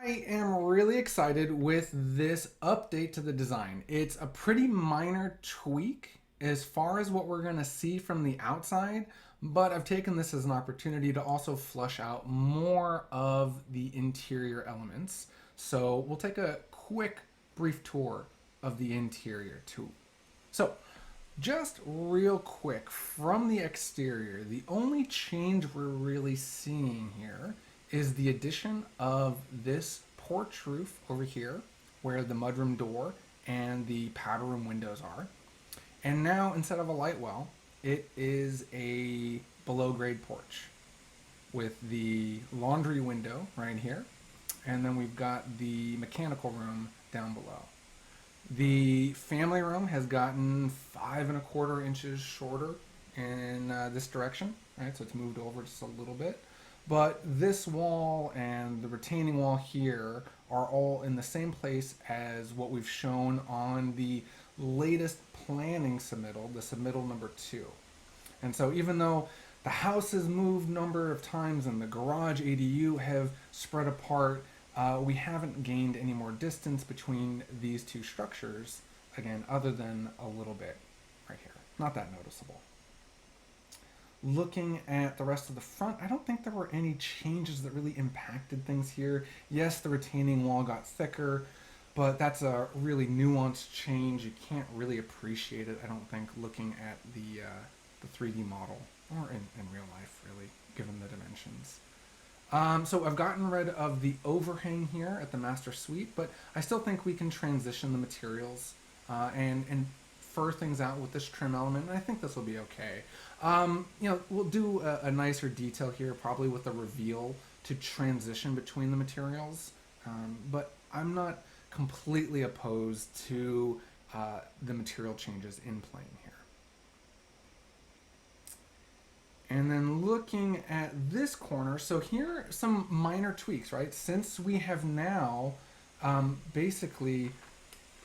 I am really excited with this update to the design. It's a pretty minor tweak as far as what we're going to see from the outside, but I've taken this as an opportunity to also flush out more of the interior elements. So we'll take a quick, brief tour of the interior too. So, just real quick from the exterior, the only change we're really seeing here is the addition of this porch roof over here where the mudroom door and the powder room windows are. And now instead of a light well, it is a below grade porch with the laundry window right here. And then we've got the mechanical room down below. The family room has gotten 5.25 inches shorter in this direction, right? So it's moved over just a little bit. But this wall and the retaining wall here are all in the same place as what we've shown on the latest planning submittal, the submittal number 2. And so even though the house has moved a number of times and the garage ADU have spread apart, we haven't gained any more distance between these two structures, again, other than a little bit right here. Not that noticeable. Looking at the rest of the front, I don't think there were any changes that really impacted things here. Yes, the retaining wall got thicker, but that's a really nuanced change. You can't really appreciate it, I don't think, looking at the 3D model, or in real life, really, given the dimensions. So I've gotten rid of the overhang here at the master suite, but I still think we can transition the materials and fur things out with this trim element, and I think this will be okay. We'll do a nicer detail here, probably with a reveal to transition between the materials, but I'm not completely opposed to the material changes in plane here. And then looking at this corner, so here are some minor tweaks, right? Since we have now basically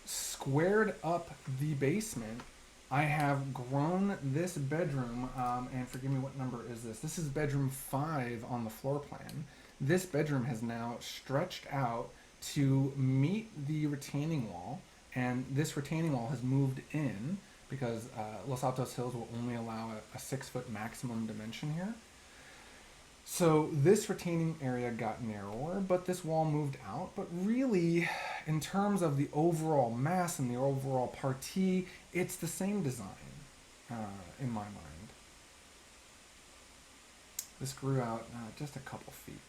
squared up the basement, I have grown this bedroom, and forgive me, what number is this? This is bedroom 5 on the floor plan. This bedroom has now stretched out to meet the retaining wall, and this retaining wall has moved in because Los Altos Hills will only allow a 6-foot maximum dimension here. So this retaining area got narrower, but this wall moved out. But really, in terms of the overall mass and the overall partie, it's the same design in my mind. This grew out just a couple feet.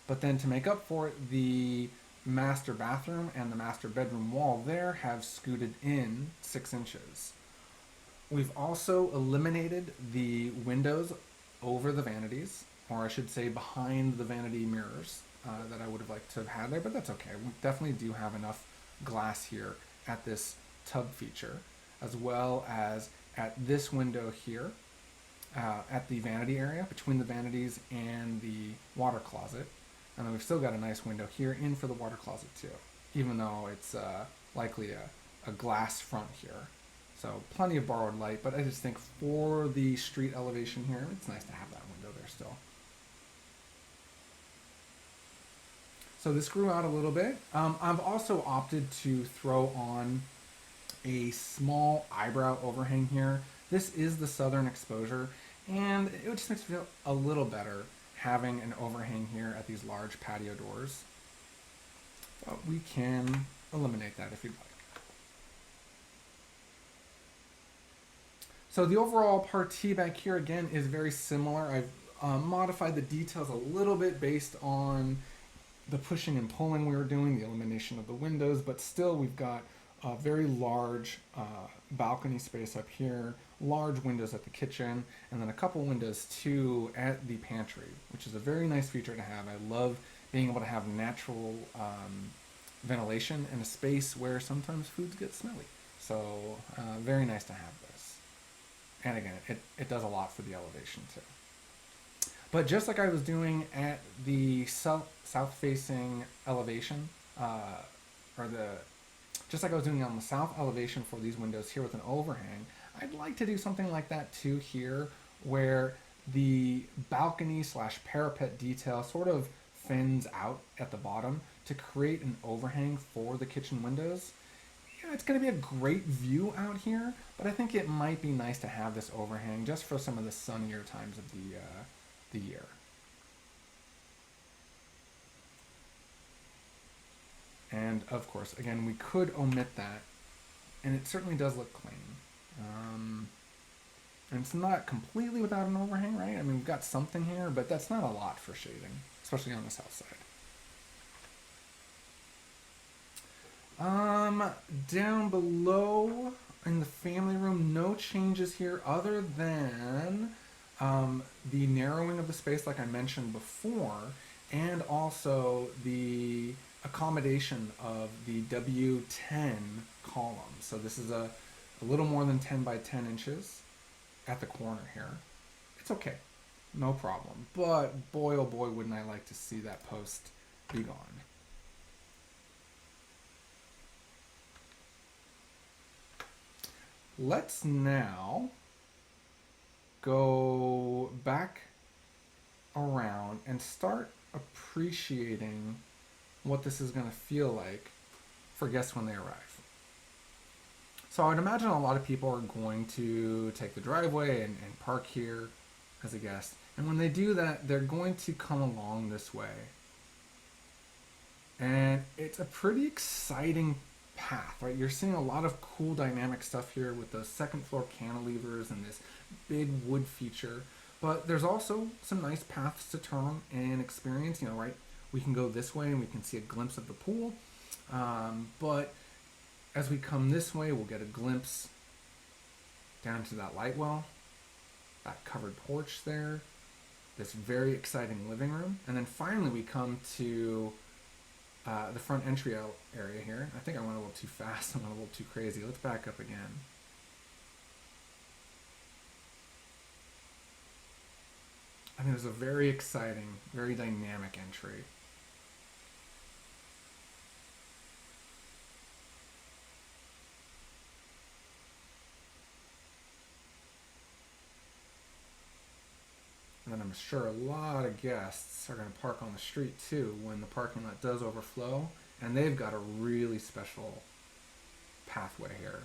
But then to make up for it, the master bathroom and the master bedroom wall there have scooted in 6 inches. We've also eliminated the windows over the vanities, or I should say behind the vanity mirrors that I would have liked to have had there, but that's okay. We definitely do have enough glass here at this tub feature, as well as at this window here at the vanity area, between the vanities and the water closet. And then we've still got a nice window here in for the water closet too, even though it's likely a glass front here. So plenty of borrowed light, but I just think for the street elevation here, it's nice to have that window there still. So this grew out a little bit. I've also opted to throw on a small eyebrow overhang here. This is the southern exposure, and it just makes me feel a little better having an overhang here at these large patio doors. But we can eliminate that if you'd like. So the overall partie back here again is very similar. I've modified the details a little bit based on the pushing and pulling we were doing, the elimination of the windows, but still we've got a very large balcony space up here, large windows at the kitchen, and then a couple windows too at the pantry, which is a very nice feature to have. I love being able to have natural ventilation in a space where sometimes foods get smelly. So very nice to have this. And again, it does a lot for the elevation too. But just like I was doing at the south-facing elevation, just like I was doing on the south elevation for these windows here with an overhang, I'd like to do something like that too here, where the balcony slash parapet detail sort of fins out at the bottom to create an overhang for the kitchen windows. Yeah, it's going to be a great view out here, but I think it might be nice to have this overhang just for some of the sunnier times of the year. And of course, again, we could omit that, and it certainly does look clean. And it's not completely without an overhang, right? I mean, we've got something here, but that's not a lot for shading, especially on the south side. Down below in the family room, no changes here other than the narrowing of the space, like I mentioned before, and also the accommodation of the W10 column. So this is a little more than 10 by 10 inches at the corner here. It's okay, no problem. But boy, oh boy, wouldn't I like to see that post be gone. Let's now go back around and start appreciating what this is going to feel like for guests when they arrive. So I would imagine a lot of people are going to take the driveway and park here as a guest. And when they do that, they're going to come along this way. And it's a pretty exciting path, right? You're seeing a lot of cool dynamic stuff here with the second floor cantilevers and this big wood feature. But there's also some nice paths to turn and experience, right? We can go this way and we can see a glimpse of the pool. But as we come this way, we'll get a glimpse down to that light well, that covered porch there, this very exciting living room. And then finally we come to the front entry area here. I think I went a little too fast. I went a little too crazy. Let's back up again. I mean, it was a very exciting, very dynamic entry. And then I'm sure a lot of guests are going to park on the street too when the parking lot does overflow. And they've got a really special pathway here.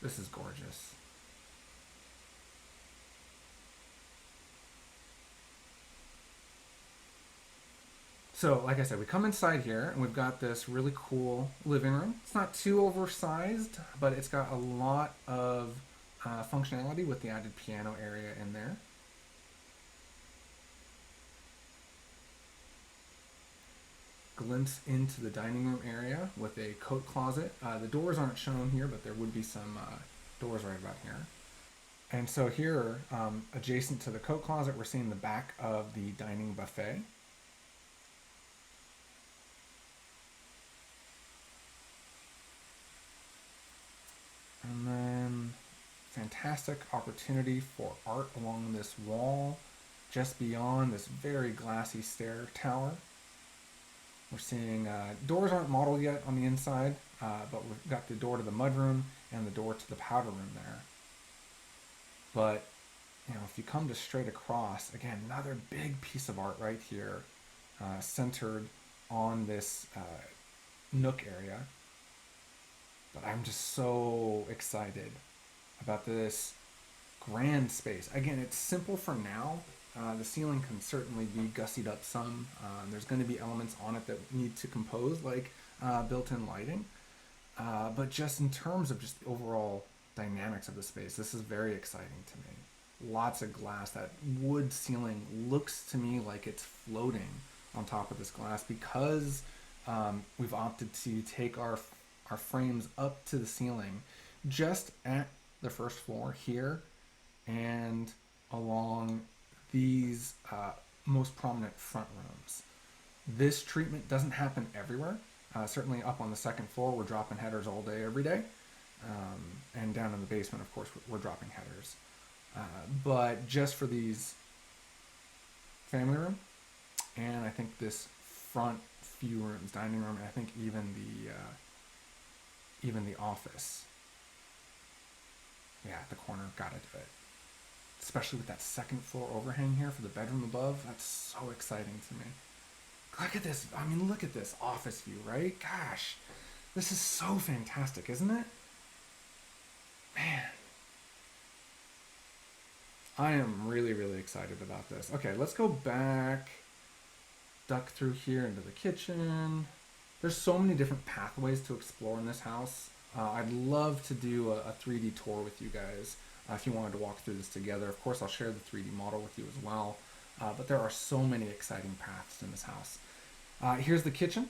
This is gorgeous. So, like I said, we come inside here and we've got this really cool living room. It's not too oversized, but it's got a lot of functionality with the added piano area in there. Glimpse into the dining room area with a coat closet. The doors aren't shown here, but there would be some doors right about here. And so here, adjacent to the coat closet, we're seeing the back of the dining buffet. And then fantastic opportunity for art along this wall, just beyond this very glassy stair tower. We're seeing doors aren't modeled yet on the inside, but we've got the door to the mudroom and the door to the powder room there. But if you come to straight across, again, another big piece of art right here, centered on this nook area. But I'm just so excited about this grand space. Again, it's simple for now. The ceiling can certainly be gussied up some. There's going to be elements on it that need to compose, like built-in lighting. But just in terms of just the overall dynamics of the space, this is very exciting to me. Lots of glass. That wood ceiling looks to me like it's floating on top of this glass because we've opted to take our frames up to the ceiling just at the first floor here and along these most prominent front rooms. This treatment doesn't happen everywhere. Certainly up on the second floor, we're dropping headers all day, every day. And down in the basement, of course, we're dropping headers. But just for these family room, and I think this front few rooms, dining room, and I think even the office. Yeah, at the corner, gotta do it. especially with that second floor overhang here for the bedroom above. That's so exciting to me. Look at this. I mean, look at this office view, right? Gosh, this is so fantastic, isn't it? Man, I am really, really excited about this. Okay, let's go back, duck through here into the kitchen. There's so many different pathways to explore in this house. I'd love to do a 3D tour with you guys if you wanted to walk through this together. Of course, I'll share the 3D model with you as well. But there are so many exciting paths in this house. Here's the kitchen.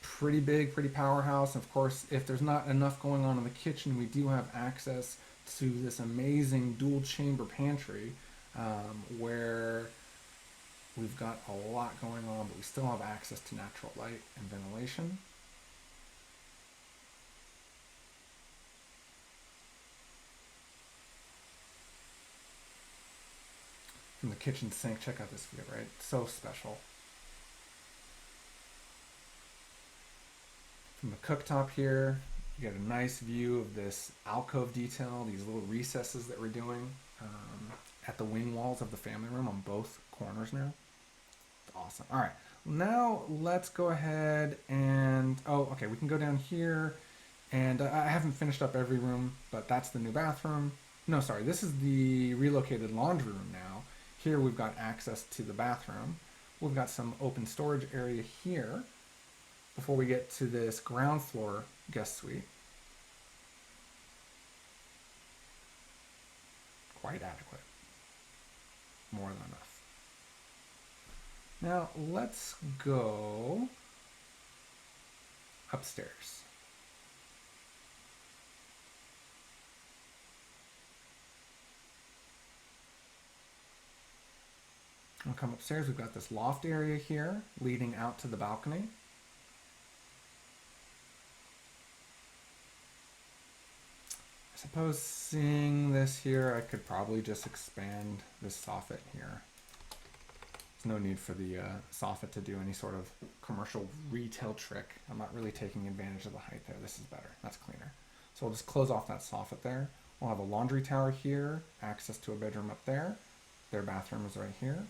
Pretty big, pretty powerhouse. Of course, if there's not enough going on in the kitchen, we do have access to this amazing dual chamber pantry where we've got a lot going on, but we still have access to natural light and ventilation. From the kitchen sink, check out this view, right? So special. From the cooktop here, you get a nice view of this alcove detail, these little recesses that we're doing at the wing walls of the family room on both corners now. Awesome. All right, now let's go ahead and, oh, okay, we can go down here, and I haven't finished up every room, but that's the new bathroom. No, sorry, this is the relocated laundry room now. Here we've got access to the bathroom. We've got some open storage area here before we get to this ground floor guest suite. Quite adequate. More than enough. Now let's go upstairs. We'll come upstairs. We've got this loft area here leading out to the balcony. I suppose seeing this here, I could probably just expand this soffit here. There's no need for the soffit to do any sort of commercial retail trick. I'm not really taking advantage of the height there. This is better. That's cleaner. So we'll just close off that soffit there. We'll have a laundry tower here, access to a bedroom up there. Their bathroom is right here.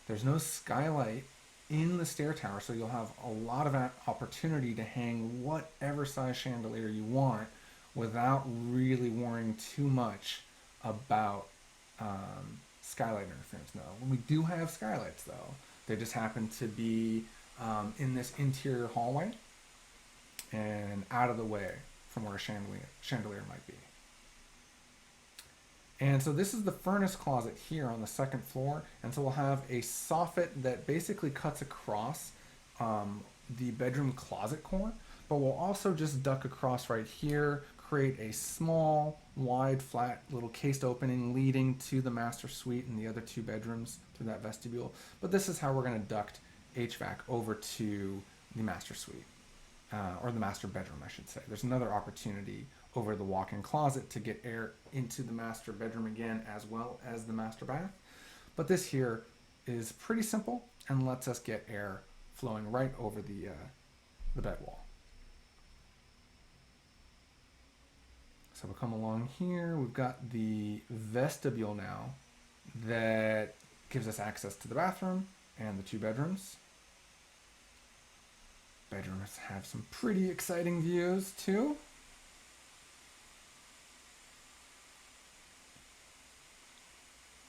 There's no skylight in the stair tower, so you'll have a lot of opportunity to hang whatever size chandelier you want without really worrying too much about skylight interference. No, we do have skylights though. They just happen to be in this interior hallway and out of the way from where a chandelier might be. And so this is the furnace closet here on the second floor. And so we'll have a soffit that basically cuts across the bedroom closet core, but we'll also just duck across right here, create a small, wide, flat little cased opening leading to the master suite and the other two bedrooms through that vestibule. But this is how we're going to duct HVAC over to the master suite, or the master bedroom, I should say. There's another opportunity over the walk-in closet to get air into the master bedroom again, as well as the master bath. But this here is pretty simple and lets us get air flowing right over the bed wall. So we'll come along here. We've got the vestibule now that gives us access to the bathroom and the two bedrooms. Bedrooms have some pretty exciting views too.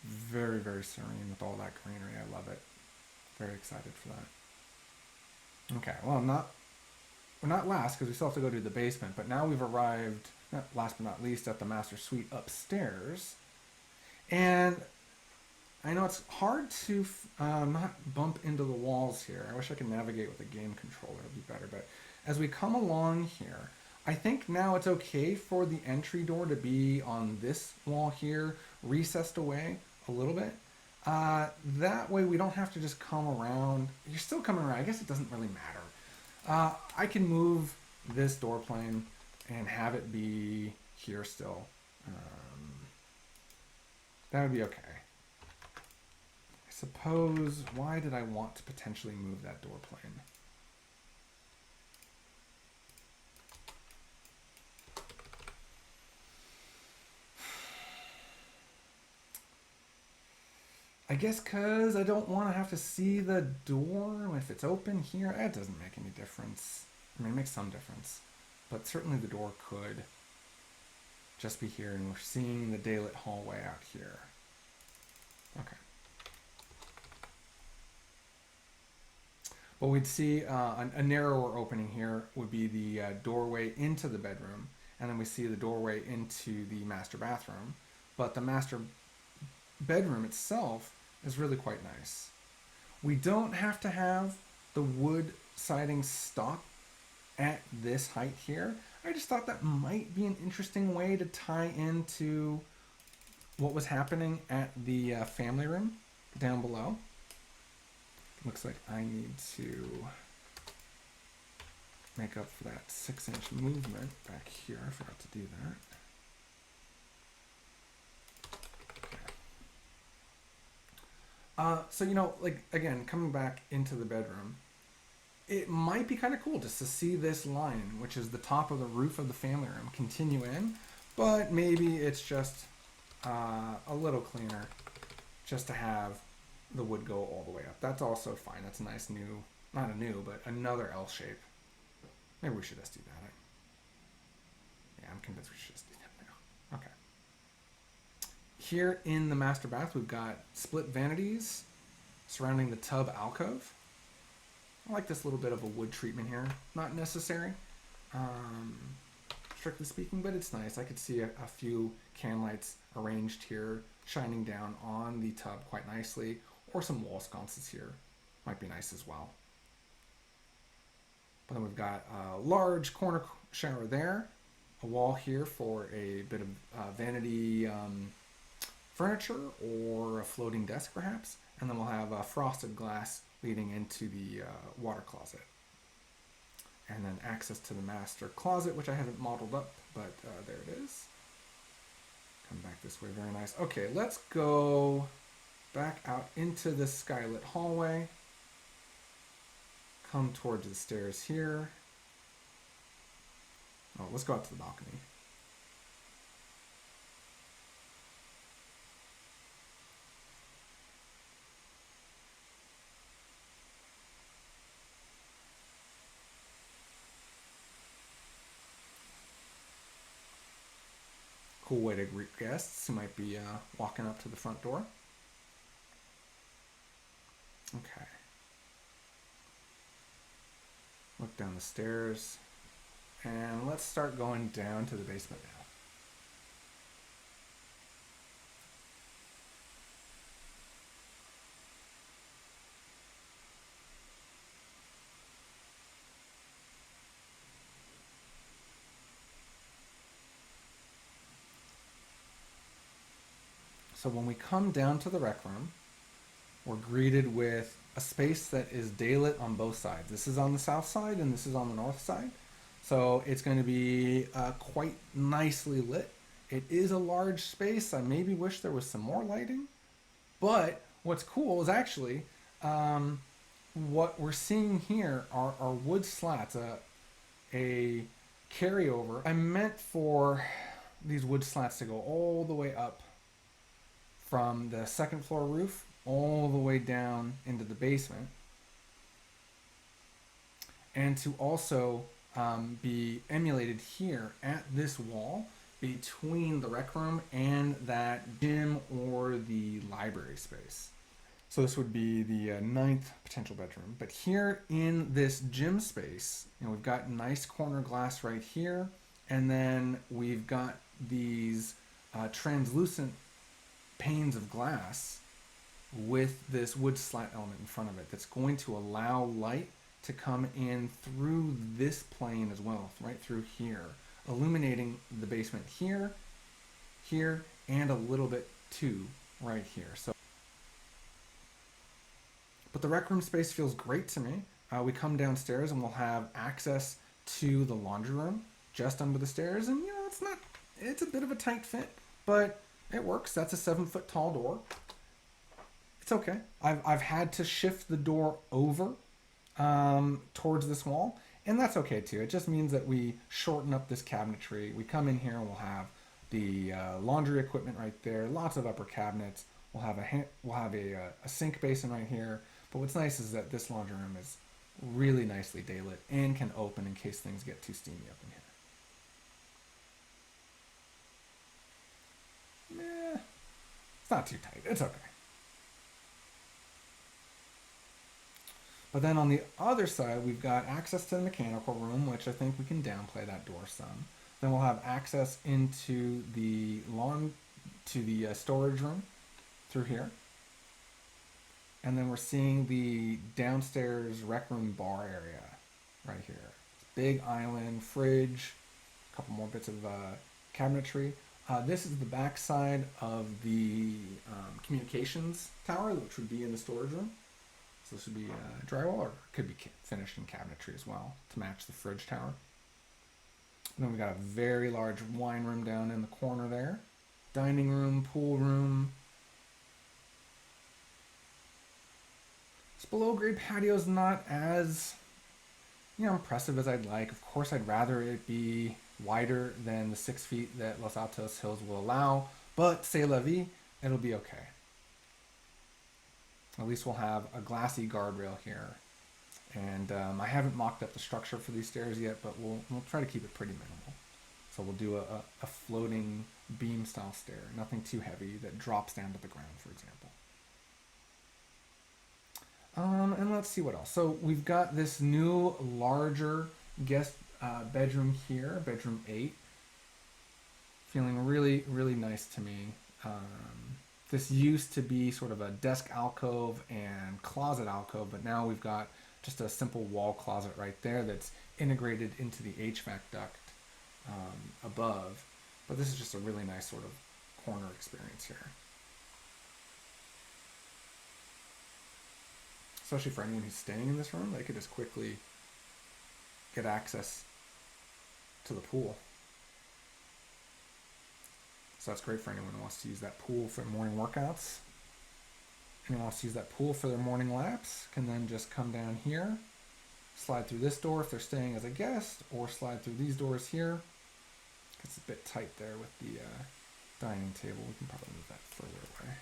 Very, very serene with all that greenery. I love it. Very excited for that. Okay, well, we're not last because we still have to go to the basement, but now we've arrived, not last but not least, at the master suite upstairs. And I know it's hard to not bump into the walls here. I wish I could navigate with a game controller. It would be better. But as we come along here, I think now it's okay for the entry door to be on this wall here, recessed away a little bit. That way we don't have to just come around. You're still coming around. I guess it doesn't really matter. I can move this door plane and have it be here still. That would be okay. I suppose, why did I want to potentially move that door plane? I guess because I don't want to have to see the door if it's open here. That doesn't make any difference. I mean, it makes some difference. But certainly the door could just be here, and we're seeing the daylit hallway out here. Okay. But we'd see a narrower opening here would be the doorway into the bedroom, and then we see the doorway into the master bathroom. But the master bedroom itself is really quite nice. We don't have to have the wood siding stop at this height here. I just thought that might be an interesting way to tie into what was happening at the family room down below. Looks like I need to make up for that 6-inch movement back here. I forgot to do that. So, you know, like, again, coming back into the bedroom, it might be kind of cool just to see this line, which is the top of the roof of the family room, continue in, but maybe it's just a little cleaner just to have the wood go all the way up. That's also fine. That's a nice new, not a new, but another L shape. Maybe we should just do that. Yeah, I'm convinced we should just do that now. Okay. Here in the master bath, we've got split vanities surrounding the tub alcove. I like this little bit of a wood treatment here. Not necessary, strictly speaking, but it's nice. I could see a few can lights arranged here, shining down on the tub quite nicely, or some wall sconces here. Might be nice as well. But then we've got a large corner shower there, a wall here for a bit of vanity furniture or a floating desk perhaps, and then we'll have frosted glass leading into the water closet. And then access to the master closet, which I haven't modeled up, but there it is. Come back this way, very nice. Okay, let's go back out into the skylit hallway. Come towards the stairs here. Oh, let's go out to the balcony. Cool way to greet guests who might be walking up to the front door. Okay. Look down the stairs. And let's start going down to the basement now. So when we come down to the rec room, we're greeted with a space that is daylit on both sides. This is on the south side and this is on the north side. So it's going to be quite nicely lit. It is a large space. I maybe wish there was some more lighting. But what's cool is actually what we're seeing here are wood slats, a carryover. I meant for these wood slats to go all the way up from the second floor roof all the way down into the basement, and to also be emulated here at this wall between the rec room and that gym or the library space. So this would be the ninth potential bedroom. But here in this gym space, you know, we've got nice corner glass right here, and then we've got these translucent panes of glass with this wood slat element in front of it that's going to allow light to come in through this plane as well, right through here, illuminating the basement here, here, and a little bit too right here. So, but the rec room space feels great to me. We come downstairs and we'll have access to the laundry room just under the stairs, and you know, it's a bit of a tight fit, but it works. That's a 7-foot tall door. It's okay. I've had to shift the door over towards this wall, and that's okay too. It just means that we shorten up this cabinetry. We come in here and we'll have the laundry equipment right there, lots of upper cabinets, We'll have a sink basin right here. But what's nice is that this laundry room is really nicely daylit and can open in case things get too steamy up in here. Eh, it's not too tight. It's okay. But then on the other side, we've got access to the mechanical room, which I think we can downplay that door some. Then we'll have access into the storage room through here. And then we're seeing the downstairs rec room bar area right here. Big island, fridge, a couple more bits of cabinetry. This is the back side of the communications tower, which would be in the storage room. So this would be drywall, or could be finished in cabinetry as well to match the fridge tower. And then we got a very large wine room down in the corner there. Dining room, pool room. This below grade patio is not as impressive as I'd like. Of course, I'd rather it be wider than the 6 feet that Los Altos Hills will allow, but c'est la vie, it'll be okay. At least we'll have a glassy guardrail here. And I haven't mocked up the structure for these stairs yet, but we'll try to keep it pretty minimal. So we'll do a floating beam style stair, nothing too heavy that drops down to the ground, for example. And let's see what else. So we've got this new larger guest bedroom here, bedroom 8. Feeling really, really nice to me. This used to be sort of a desk alcove and closet alcove, but now we've got just a simple wall closet right there that's integrated into the HVAC duct above. But this is just a really nice sort of corner experience here. Especially for anyone who's staying in this room, they could just quickly get access to the pool. So that's great for anyone who wants to use that pool for morning workouts. Anyone who wants to use that pool for their morning laps can then just come down here, slide through this door if they're staying as a guest, or slide through these doors here. It's a bit tight there with the dining table. We can probably move that further away.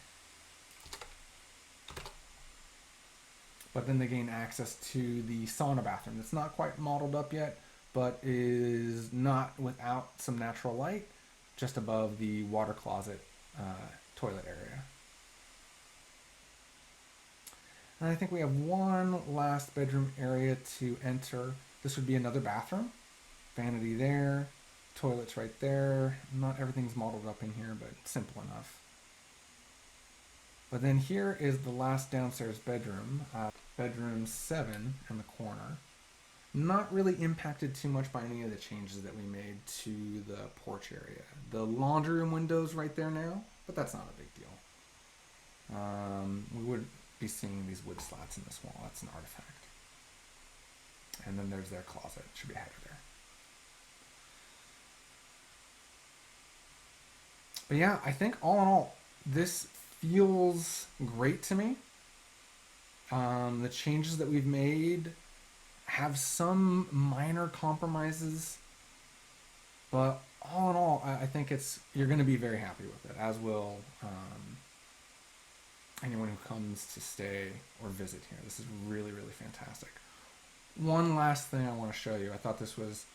But then they gain access to the sauna bathroom. It's not quite modeled up yet, but is not without some natural light, just above the water closet toilet area. And I think we have one last bedroom area to enter. This would be another bathroom. Vanity there, toilets right there. Not everything's modeled up in here, but simple enough. But then here is the last downstairs bedroom, bedroom 7 in the corner. Not really impacted too much by any of the changes that we made to the porch area. The laundry room window's right there now, but that's not a big deal. We would be seeing these wood slats in this wall. That's an artifact. And then there's their closet. Should be a header there. But yeah, I think all in all, this feels great to me. The changes that we've made have some minor compromises, but all in all, I think you're going to be very happy with it, as will anyone who comes to stay or visit here. This is really, really fantastic. One last thing I want to show you. I thought it's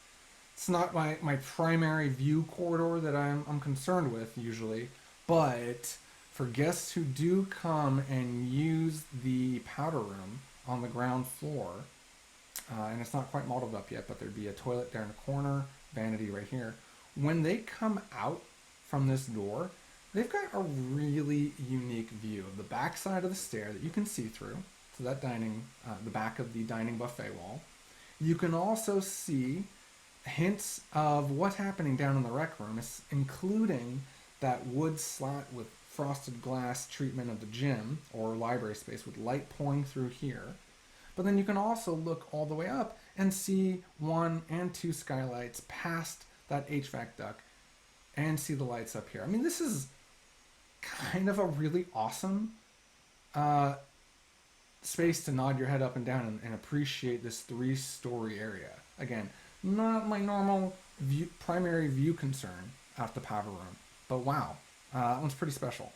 not my primary view corridor that I'm concerned with usually, but for guests who do come and use the powder room on the ground floor, and it's not quite modeled up yet, but there'd be a toilet there in the corner, vanity right here. When they come out from this door, they've got a really unique view of the back side of the stair that you can see through to that the back of the dining buffet wall. You can also see hints of what's happening down in the rec room, including that wood slat with frosted glass treatment of the gym or library space with light pouring through here. But then you can also look all the way up and see 1 and 2 skylights past that HVAC duct and see the lights up here. I mean, this is kind of a really awesome space to nod your head up and down and appreciate this 3-story area. Again, not my normal primary view concern out the powder room, but wow, that one's pretty special.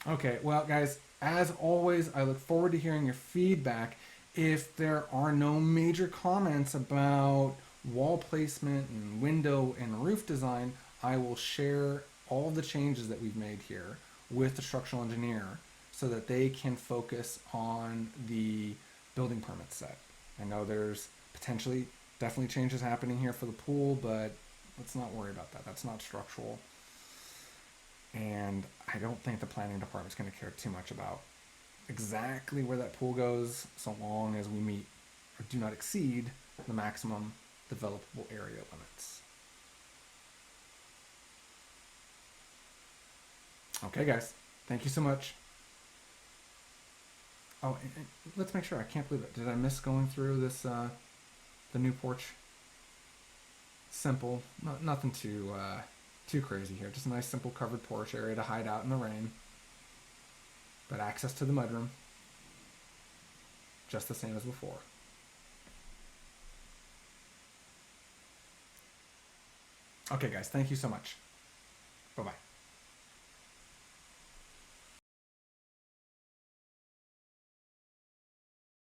Okay, well, guys, as always, I look forward to hearing your feedback. If there are no major comments about wall placement and window and roof design, I will share all the changes that we've made here with the structural engineer so that they can focus on the building permit set. I know there's potentially definitely changes happening here for the pool, but let's not worry about that. That's not structural. And I don't think the planning department's going to care too much about exactly where that pool goes, so long as we meet or do not exceed the maximum developable area limits. Okay, guys, thank you so much. Oh, and let's make sure. I can't believe it. Did I miss going through this? The new porch. Simple, nothing too crazy here. Just a nice, simple covered porch area to hide out in the rain, but access to the mudroom, just the same as before. Okay, guys, thank you so much. Bye bye.